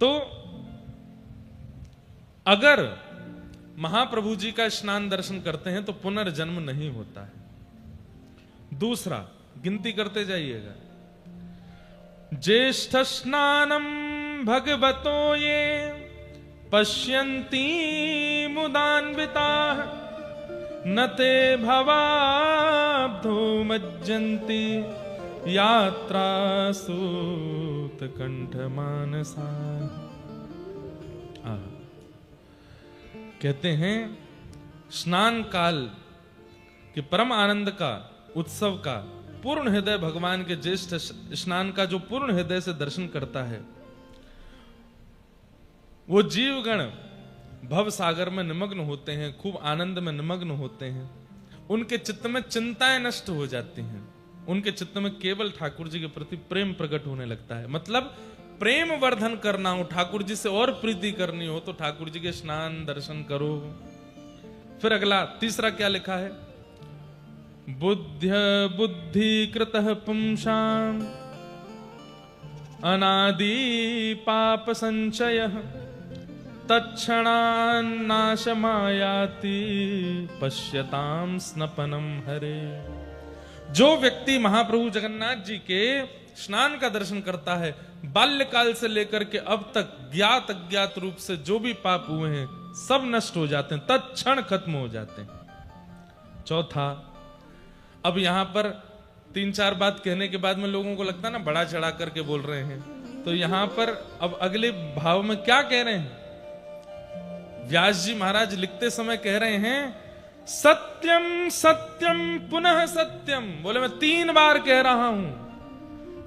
तो अगर महाप्रभु जी का स्नान दर्शन करते हैं तो पुनर्जन्म नहीं होता है। दूसरा, गिनती करते जाइएगा, ज्येष्ठ स्नानम भगवतो ये पश्यन्ति मुदान्विताः न ते भवाब्धो मज्जन्ति यात्रा सूत कंठ मानसा। कहते हैं स्नान काल के परम आनंद का उत्सव का पूर्ण हृदय भगवान के ज्येष्ठ स्नान का जो पूर्ण हृदय से दर्शन करता है, वो जीवगण भव सागर में निमग्न होते हैं, खूब आनंद में निमग्न होते हैं। उनके चित्त में चिंताएं नष्ट हो जाती हैं, उनके चित्त में केवल ठाकुर जी के प्रति प्रेम प्रकट होने लगता है। मतलब प्रेम वर्धन करना हो, ठाकुर जी से और प्रीति करनी हो तो ठाकुर जी के स्नान दर्शन करो। फिर अगला तीसरा क्या लिखा है, बुद्धि कृतः पुंसां अनादि पाप संचयः तत्क्षणान्नाशमायाति पश्यतां स्नपनम हरे। जो व्यक्ति महाप्रभु जगन्नाथ जी के स्नान का दर्शन करता है, बाल्यकाल से लेकर के अब तक ज्ञात अज्ञात रूप से जो भी पाप हुए हैं सब नष्ट हो जाते हैं, तत्क्षण खत्म हो जाते हैं। चौथा, अब यहां पर 3-4 बात कहने के बाद में लोगों को लगता है ना बड़ा चढ़ा करके बोल रहे हैं, तो यहां पर अब अगले भाव में क्या कह रहे हैं, व्यास जी महाराज लिखते समय कह रहे हैं सत्यम सत्यम पुनः सत्यम। बोले मैं 3 बार कह रहा हूं,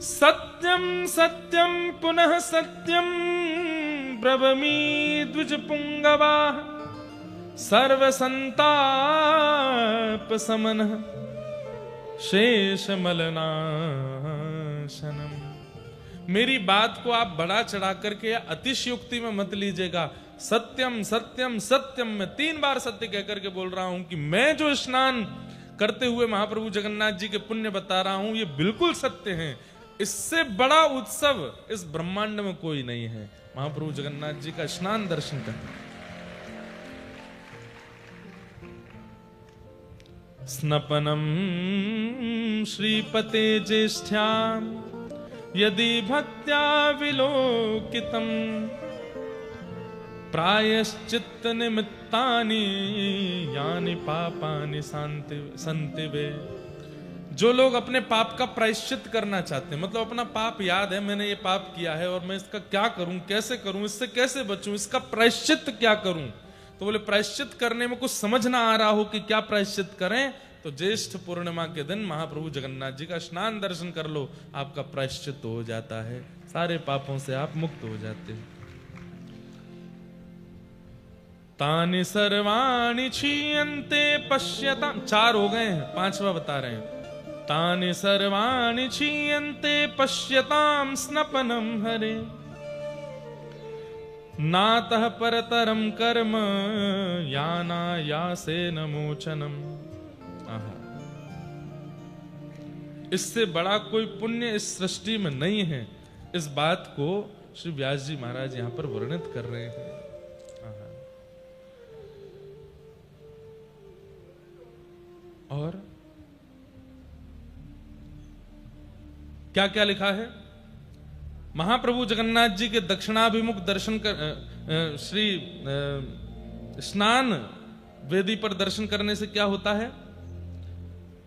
सत्यम सत्यम पुनः सत्यम ब्रवमी द्विज पुंगवा सर्व संताप समन शेष मलनाशनम। मेरी बात को आप बढ़ा चढ़ा करके या अतिशयोक्ति में मत लीजिएगा। सत्यम सत्यम सत्यम, मैं 3 बार सत्य कहकर के बोल रहा हूं कि मैं जो स्नान करते हुए महाप्रभु जगन्नाथ जी के पुण्य बता रहा हूं ये बिल्कुल सत्य है। इससे बड़ा उत्सव इस ब्रह्मांड में कोई नहीं है, महाप्रभु जगन्नाथ जी का स्नान दर्शन करना। स्नपनम श्रीपते ज्येष्ठ्याम यदि भक्त्या विलोकितम प्रायश्चित्त निमित्तानि यानि पापानि सन्ति वे। जो लोग अपने पाप का प्रायश्चित करना चाहते हैं, मतलब अपना पाप याद है मैंने ये पाप किया है और मैं इसका क्या करूं, कैसे करूं, इससे कैसे बचूं, इसका प्रायश्चित क्या करूं, तो बोले प्रायश्चित करने में कुछ समझ ना आ रहा हो कि क्या प्रायश्चित करें, तो ज्येष्ठ पूर्णिमा के दिन महाप्रभु जगन्नाथ जी का स्नान दर्शन कर लो, आपका प्रायश्चित हो जाता है, सारे पापों से आप मुक्त हो जाते हैं। तानि सर्वाणि क्षीयन्ते पश्यताम, 4 हो गए हैं, 5वां बता रहे हैं। तानि सर्वाणि क्षीयन्ते पश्यताम स्नपनम हरे नातः परतरम कर्म यानायासेन मोचनम। इससे बड़ा कोई पुण्य इस सृष्टि में नहीं है, इस बात को श्री व्यास जी महाराज यहां पर वर्णित कर रहे हैं। और क्या क्या लिखा है, महाप्रभु जगन्नाथ जी के दक्षिणाभिमुख दर्शन कर श्री स्नान वेदी पर दर्शन करने से क्या होता है,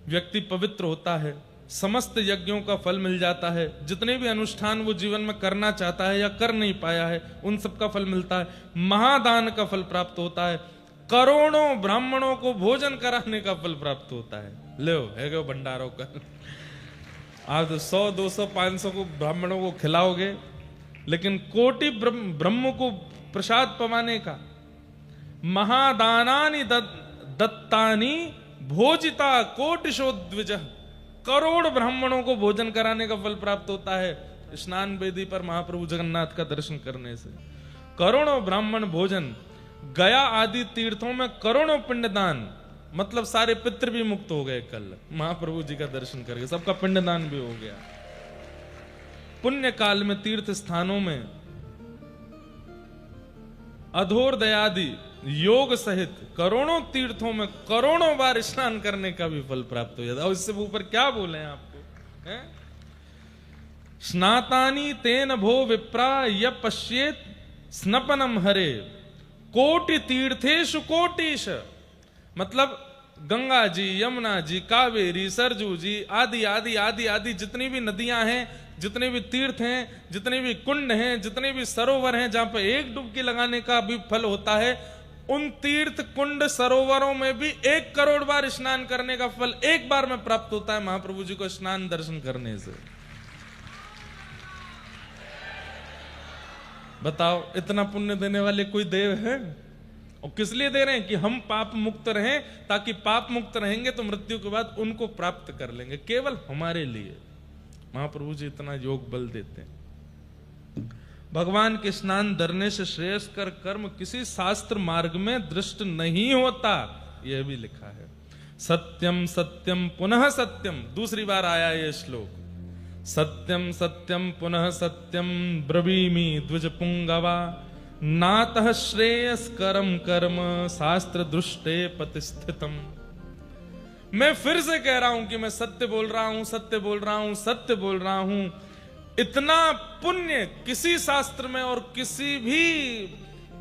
व्यक्ति पवित्र होता है, समस्त यज्ञों का फल मिल जाता है, जितने भी अनुष्ठान वो जीवन में करना चाहता है या कर नहीं पाया है उन सब का फल मिलता है, महादान का फल प्राप्त होता है, करोड़ों ब्राह्मणों को भोजन कराने का फल प्राप्त होता है। लो है गो भंडारों का, आप 100, 200, 500 को ब्राह्मणों को खिलाओगे, लेकिन कोटि ब्रह्म को प्रसाद पवाने का, महादानानि दत्तानि भोजिता कोटिशो द्विज, करोड़ ब्राह्मणों को भोजन कराने का फल प्राप्त होता है स्नान वेदी पर महाप्रभु जगन्नाथ का दर्शन करने से। करोड़ों ब्राह्मण भोजन, गया आदि तीर्थों में करोड़ों पिंडदान, मतलब सारे पितृ भी मुक्त हो गए कल महाप्रभु जी का दर्शन करके, सबका पिंडदान भी हो गया। पुण्य काल में तीर्थ स्थानों में अधोरदयादि योग सहित करोड़ों तीर्थों में करोड़ों बार स्नान करने का भी फल प्राप्त हो जाता है। और इससे ऊपर क्या बोले आपको, हैं? स्नातानि तेन भो विप्रा य पश्येत स्नपनम हरे कोटि तीर्थेषु कोटिश। मतलब गंगा जी, यमुना जी, कावेरी, सरजू जी आदि आदि आदि आदि जितनी भी नदियां हैं, जितने भी तीर्थ हैं, जितने भी कुंड हैं, जितने भी सरोवर हैं जहां पर एक डुबकी लगाने का भी फल होता है, उन तीर्थ कुंड सरोवरों में भी 1 करोड़ बार स्नान करने का फल एक बार में प्राप्त होता है महाप्रभु जी को स्नान दर्शन करने से। बताओ, इतना पुण्य देने वाले कोई देव है? और किस लिए दे रहे हैं? कि हम पाप मुक्त रहें, ताकि पाप मुक्त रहेंगे तो मृत्यु के बाद उनको प्राप्त कर लेंगे। केवल हमारे लिए महाप्रभु जी इतना योग बल देते हैं। भगवान के स्नान धरने से श्रेयस्कर कर्म किसी शास्त्र मार्ग में दृष्ट नहीं होता, यह भी लिखा है। सत्यम सत्यम पुनः सत्यम, दूसरी बार आया यह श्लोक। सत्यम सत्यम पुनः सत्यम ब्रवीमि द्विज पुंगवा नातः श्रेयस्करम कर्म शास्त्र दृष्टे प्रतिष्ठितम। मैं फिर से कह रहा हूं कि मैं सत्य बोल रहा हूं, सत्य बोल रहा हूं, सत्य बोल रहा हूं। इतना पुण्य किसी शास्त्र में और किसी भी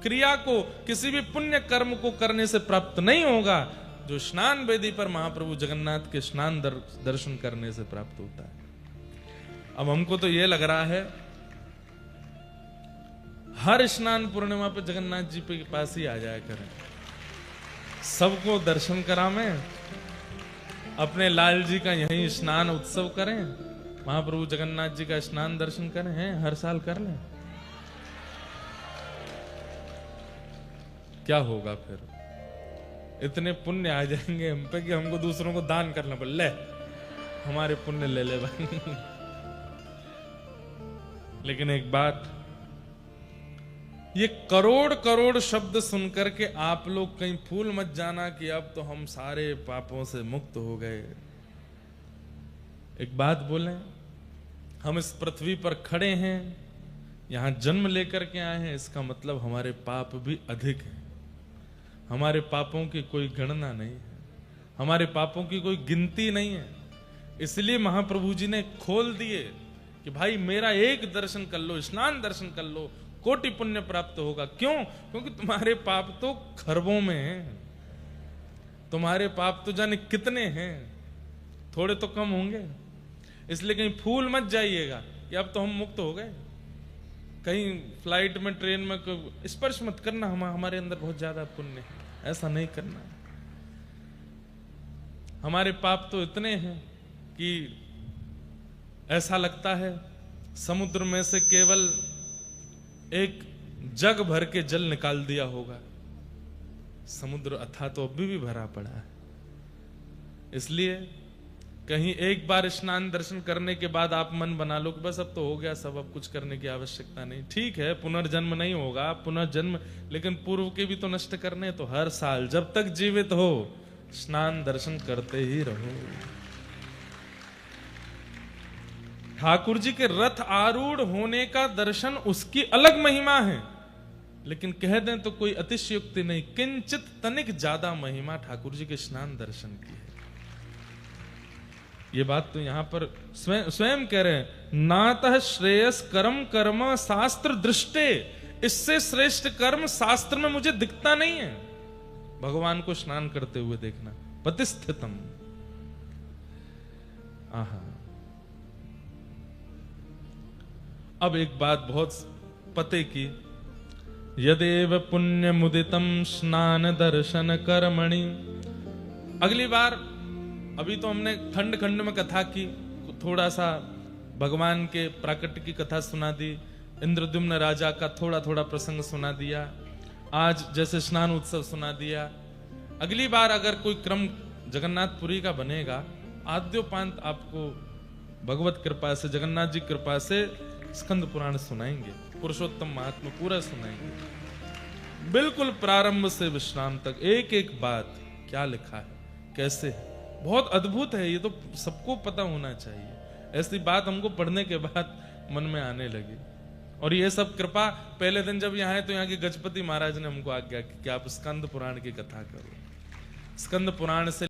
क्रिया को, किसी भी पुण्य कर्म को करने से प्राप्त नहीं होगा जो स्नान वेदी पर महाप्रभु जगन्नाथ के स्नान दर्शन करने से प्राप्त होता है। अब हमको तो यह लग रहा है हर स्नान पूर्णिमा पे जगन्नाथ जी के पास ही आ जाया करें, सबको दर्शन करावें, अपने लाल जी का यहीं स्नान उत्सव करें, महाप्रभु जगन्नाथ जी का स्नान दर्शन करें, हैं हर साल कर लें। क्या होगा फिर? इतने पुण्य आ जाएंगे हम पे कि हमको दूसरों को दान करना पड़े, ले हमारे पुण्य ले ले भाई। लेकिन एक बात, ये करोड़ करोड़ शब्द सुनकर के आप लोग कहीं फूल मत जाना कि अब तो हम सारे पापों से मुक्त हो गए। एक बात बोलें, हम इस पृथ्वी पर खड़े हैं, यहां जन्म लेकर के आए हैं, इसका मतलब हमारे पाप भी अधिक हैं। हमारे पापों की कोई गणना नहीं है, हमारे पापों की कोई गिनती नहीं है। इसलिए महाप्रभु जी ने खोल दिए कि भाई मेरा एक दर्शन कर लो, स्नान दर्शन कर लो, कोटि पुण्य प्राप्त होगा। क्यों? क्योंकि तुम्हारे पाप तो खरबों में हैं, तुम्हारे पाप तो जाने कितने हैं, थोड़े तो कम होंगे। इसलिए कहीं फूल मत जाइएगा कि अब तो हम मुक्त हो गए। कहीं फ्लाइट में, ट्रेन में स्पर्श मत करना, हमारे अंदर बहुत ज्यादा पुण्य है, ऐसा नहीं करना। हमारे पाप तो इतने हैं कि ऐसा लगता है समुद्र में से केवल एक जग भर के जल निकाल दिया होगा। समुद्र अथाह तो अभी भी भरा पड़ा है। इसलिए कहीं एक बार स्नान दर्शन करने के बाद आप मन बना लो कि बस अब तो हो गया सब, अब कुछ करने की आवश्यकता नहीं। ठीक है, पुनर्जन्म नहीं होगा, पुनर्जन्म, लेकिन पूर्व के भी तो नष्ट करने। तो हर साल जब तक जीवित हो स्नान दर्शन करते ही रहो। ठाकुर जी के रथ आरूढ़ होने का दर्शन उसकी अलग महिमा है, लेकिन कह दें तो कोई अतिशयोक्ति नहीं, किंचित तनिक ज्यादा महिमा ठाकुर जी के स्नान दर्शन की है। ये बात तो यहां पर स्वयं कह रहे हैं, नातः श्रेयस कर्म कर्म शास्त्र दृष्टे, इससे श्रेष्ठ कर्म शास्त्र में मुझे दिखता नहीं है। भगवान को स्नान करते हुए देखना, प्रतिष्ठितम। आहा, अब एक बात बहुत पते की, यदेव पुण्य मुदितम स्नान दर्शन कर्मणि। अगली बार, अभी तो हमने खंड खंड में कथा की, थोड़ा सा भगवान के प्राकट्य की कथा सुना दी, इंद्रद्युम्न राजा का थोड़ा थोड़ा प्रसंग सुना दिया, आज जैसे स्नान उत्सव सुना दिया। अगली बार अगर कोई क्रम जगन्नाथपुरी का बनेगा, आद्योपांत आपको भगवत कृपा से, जगन्नाथ जी कृपा से स्कंद पुराण सुनाएंगे, पुरुषोत्तम महात्मा पूरा सुनाएंगे, बिल्कुल प्रारंभ से विश्राम तक एक एक बात क्या लिखा है, कैसे है। बहुत अद्भुत है, ये तो सबको पता होना चाहिए। ऐसी बात हमको पढ़ने के बाद मन में आने लगी। और ये सब कृपा पहले दिन जब यहाँ आए तो यहाँ के गजपति महाराज ने हमको आज्ञा की कि आप स्कंद पुराण की कथा करो। स्कंद पुराण से